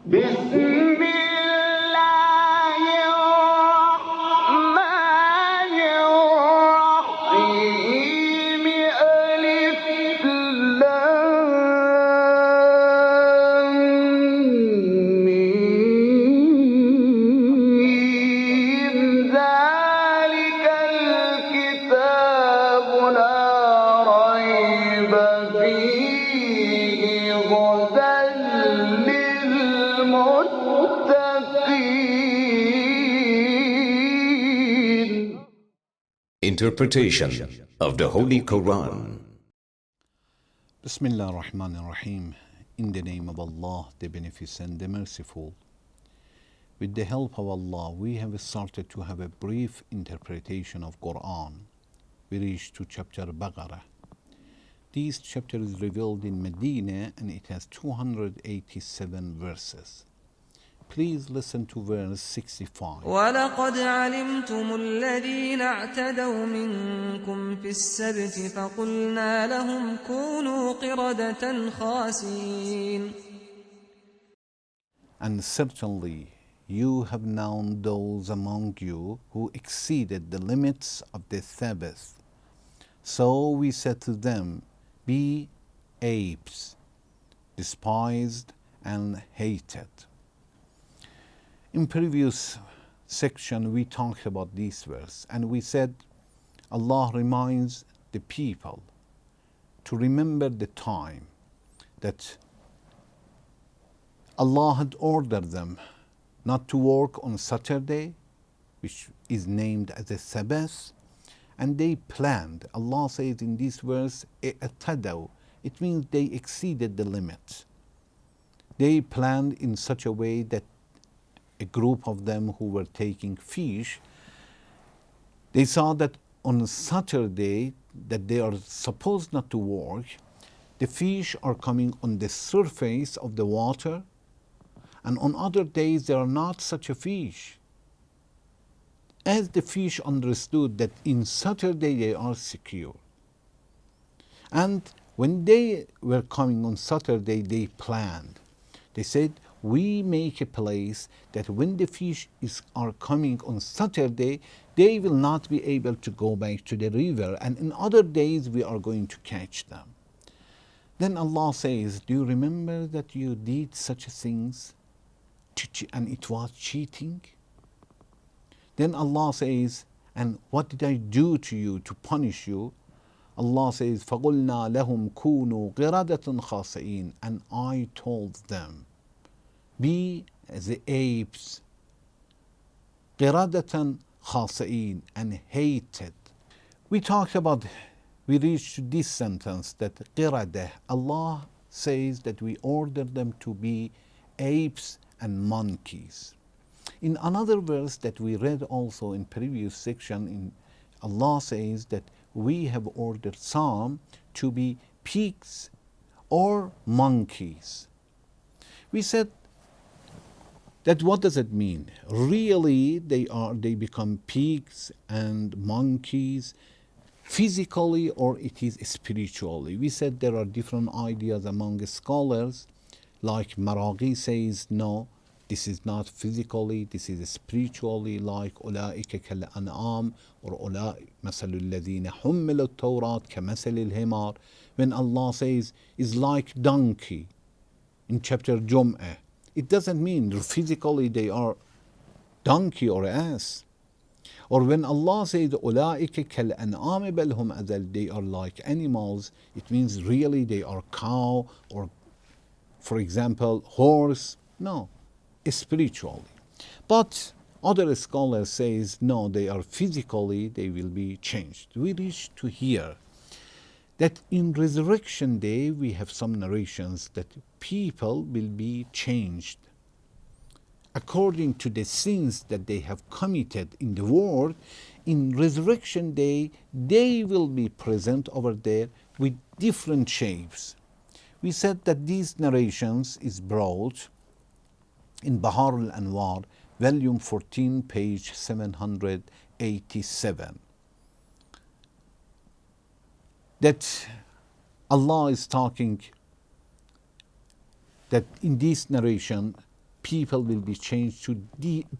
بسم الله الرحمن الرحيم ألف لام ميم ذلك الكتاب لا ريب فيه هدى للمتقين. Interpretation of the Holy Quran. Bismillah ar-Rahman ar-Rahim. In the name of Allah, the Beneficent, the Merciful. With the help of Allah, we have started to have a brief interpretation of Quran. We reached to chapter Baqara. This chapter is revealed in Medina and it has 287 verses. Please listen to verse 65. ولقد علمتم الذين اعتدوا منكم في السبت فقلنا لهم كونوا قردة خاسئين. And certainly you have known those among you who exceeded the limits of the Sabbath. So we said to them, be apes, despised and hated. In previous section we talked about this verse and we said Allah reminds the people to remember the time that Allah had ordered them not to work on Saturday, which is named as a Sabbath, and they planned. Allah says in this verse, "i'tadaw." It means they exceeded the limit. They planned in such a way that a group of them who were taking fish, they saw that on Saturday that they are supposed not to work, the fish are coming on the surface of the water, and on other days there are not such a fish. As the fish understood that in Saturday they are secure. And when they were coming on Saturday, they planned. They said, we make a place that when the fish are coming on Saturday, they will not be able to go back to the river, and in other days we are going to catch them. Then Allah says, do you remember that you did such things and it was cheating? Then Allah says, and what did I do to you to punish you? Allah says, فَقُلْنَا لَهُمْ كُونُوا قِرَدَةً خَاسِئِينَ. And I told them, be as the apes, قِرَدَةً خَاسِئِينَ, and hated. We reached to this sentence that قِرَدَة, Allah says that we ordered them to be apes and monkeys. In another verse that we read also in previous section, Allah says that we have ordered some to be pigs or monkeys. We said that what does it mean? Really they become pigs and monkeys physically, or it is spiritually? We said there are different ideas among scholars, like Maraghi says no, this is not physically, this is spiritually, like أولئك كالأنعام, or أولئك مثل الذين حملوا التوراة كمثل الحمار. When Allah says is like donkey in chapter Jum'ah, it doesn't mean physically they are donkey or ass. Or when Allah says أولئك كالأنعام بل هم أضل, they are like animals, it means really they are cow or, for example, horse. No, spiritually. But other scholars says no, they are physically, they will be changed. We reach to hear that in resurrection day we have some narrations that people will be changed according to the sins that they have committed in the world. In resurrection day they will be present over there with different shapes. We said that these narrations is brought in Bahar al-Anwar, volume 14, page 787. That Allah is talking that in this narration people will be changed to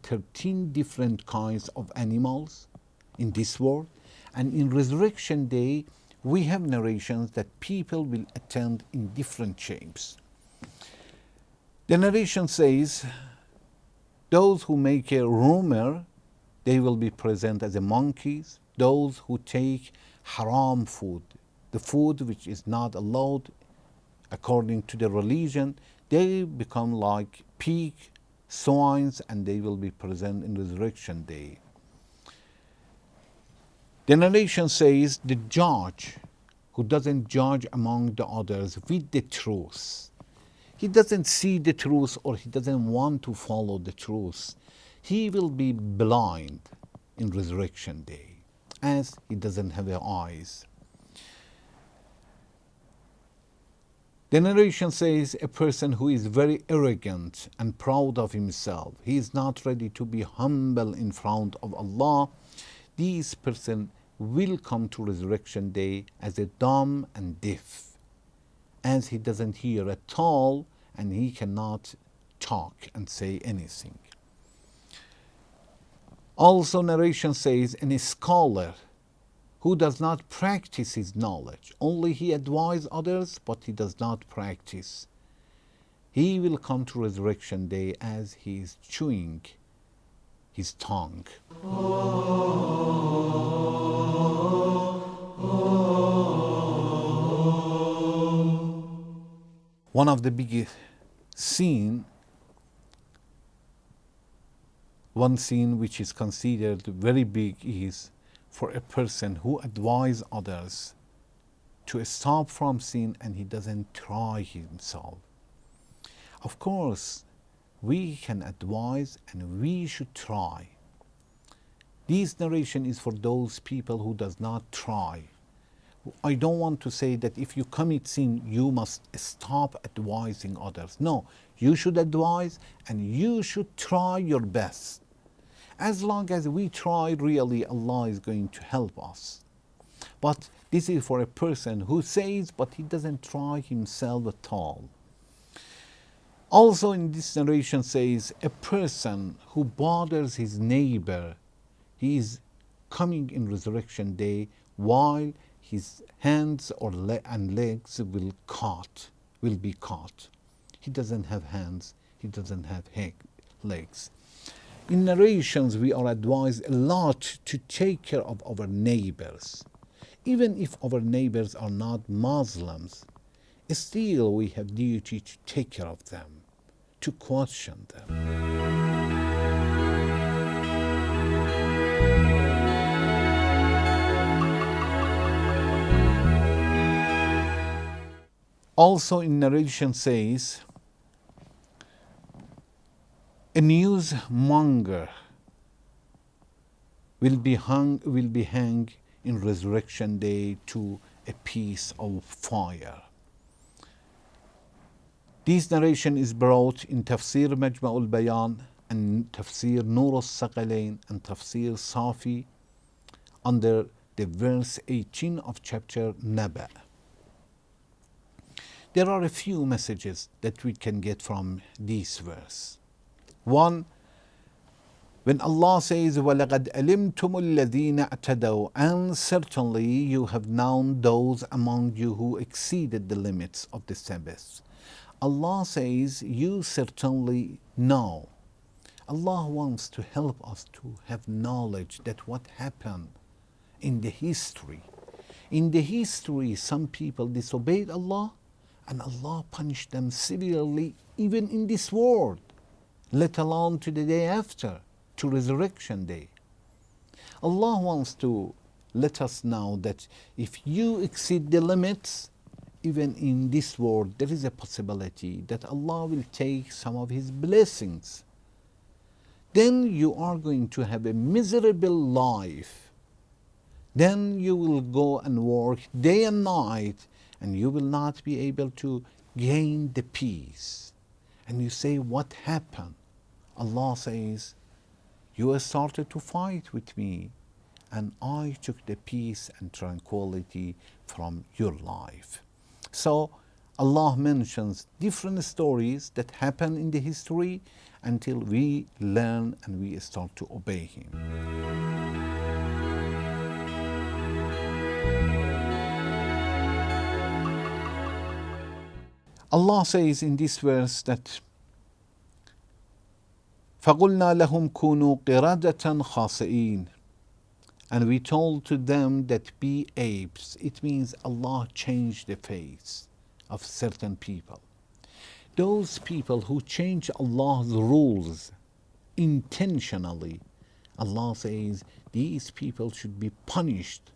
13 different kinds of animals in this world. And in resurrection day, we have narrations that people will attend in different shapes. The narration says, those who make a rumor, they will be present as a monkeys. Those who take haram food, the food which is not allowed according to the religion, they become like pig, swines, and they will be present in resurrection day. The narration says the judge who doesn't judge among the others with the truth. He doesn't see the truth or he doesn't want to follow the truth. He will be blind in resurrection day as he doesn't have eyes. The narration says a person who is very arrogant and proud of himself, he is not ready to be humble in front of Allah. This person will come to resurrection day as a dumb and deaf, as he doesn't hear at all and he cannot talk and say anything. Also, narration says, a scholar who does not practice his knowledge, only he advises others, but he does not practice. He will come to resurrection day as he is chewing his tongue. One of the biggest one scene which is considered very big is for a person who advises others to stop from sin and he doesn't try himself. Of course, we can advise and we should try. This narration is for those people who does not try. I don't want to say that if you commit sin, you must stop advising others. No, you should advise and you should try your best. As long as we try, really, Allah is going to help us. But this is for a person who says, but he doesn't try himself at all. Also in this narration says, a person who bothers his neighbor, he is coming in resurrection day while his hands and legs will be caught. He doesn't have hands, he doesn't have legs. In narrations, we are advised a lot to take care of our neighbors. Even if our neighbors are not Muslims, still we have duty to take care of them, to question them. Also in narration says, a newsmonger will be hanged in resurrection day to a piece of fire. This narration is brought in Tafsir Majma'ul Bayan and Tafsir Nur al-Saqalain and Tafsir Safi under the verse 18 of chapter Naba. There are a few messages that we can get from this verse. One, when Allah says, وَلَقَدْ أَلِمْتُمُ الَّذِينَ اعْتَدَوْا, and certainly you have known those among you who exceeded the limits of the Sabbath. Allah says, you certainly know. Allah wants to help us to have knowledge that what happened in the history. In the history, some people disobeyed Allah and Allah punished them severely even in this world, let alone to the day after, to resurrection day. Allah wants to let us know that if you exceed the limits, even in this world, there is a possibility that Allah will take some of His blessings. Then you are going to have a miserable life. Then you will go and work day and night, and you will not be able to gain the peace. And you say, what happened? Allah says, you started to fight with me, and I took the peace and tranquility from your life. So Allah mentions different stories that happen in the history until we learn and we start to obey Him. Allah says in this verse that فَقُلْنَا لَهُمْ كُونُوا قِرَدَةً خَاسِئِينَ, and we told to them that be apes. It means Allah changed the face of certain people. Those people who change Allah's rules intentionally, Allah says these people should be punished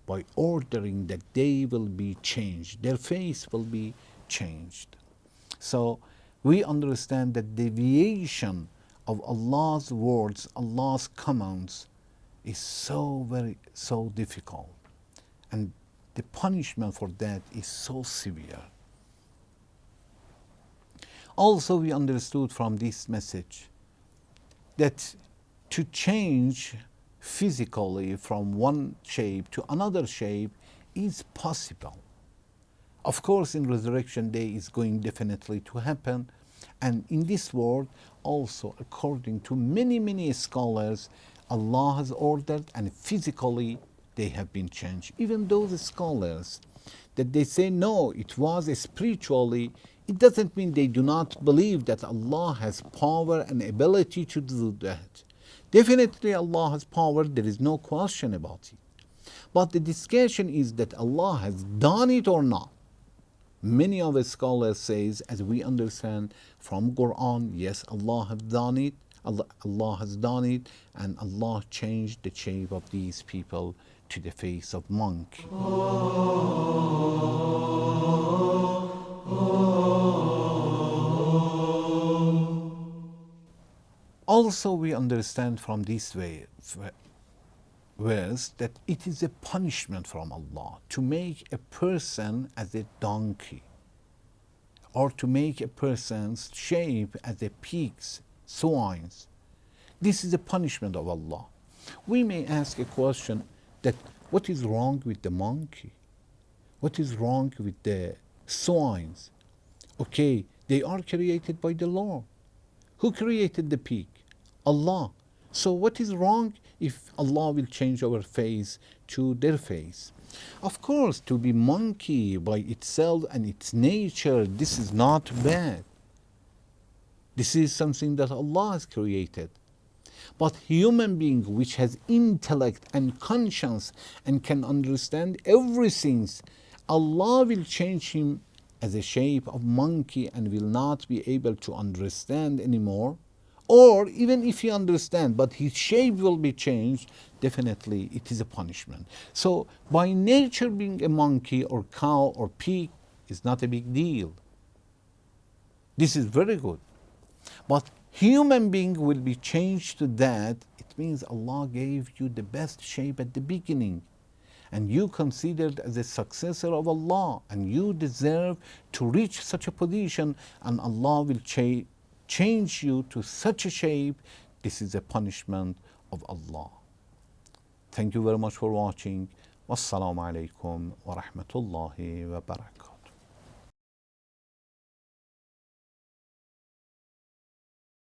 by ordering that they will be changed. Their face will be changed. So we understand that deviation of Allah's words, Allah's commands, is so difficult, and the punishment for that is so severe. Also, we understood from this message that to change physically from one shape to another shape is possible. Of course, in Resurrection Day is going definitely to happen, and in this world also, according to many scholars, Allah has ordered, and physically they have been changed. Even those scholars that they say no, it was spiritually, it doesn't mean they do not believe that Allah has power and ability to do that. Definitely Allah has power, there is no question about it. But the discussion is that Allah has done it or not. Many of the scholars says, as we understand from Quran, yes, Allah has done it. Allah has done it, and Allah changed the shape of these people to the face of monkey. Also, we understand from this verse that it is a punishment from Allah to make a person as a donkey, or to make a person's shape as a pig's, swines. This is a punishment of Allah. We may ask a question that what is wrong with the monkey? What is wrong with the swines? Okay, they are created by the Lord. Who created the pig? Allah. So what is wrong if Allah will change our face to their face? Of course, to be monkey by itself and its nature, this is not bad. This is something that Allah has created. But human being which has intellect and conscience and can understand everything, Allah will change him as a shape of monkey and will not be able to understand anymore. Or even if he understands, but his shape will be changed, definitely it is a punishment. So by nature being a monkey or cow or pig is not a big deal. This is very good. But human being will be changed to that. It means Allah gave you the best shape at the beginning, and you considered as a successor of Allah, and you deserve to reach such a position, and Allah will change you to such a shape. This is a punishment of Allah. Thank you very much for watching. Wassalamu alaikum wa rahmatullahi wa barakatuh.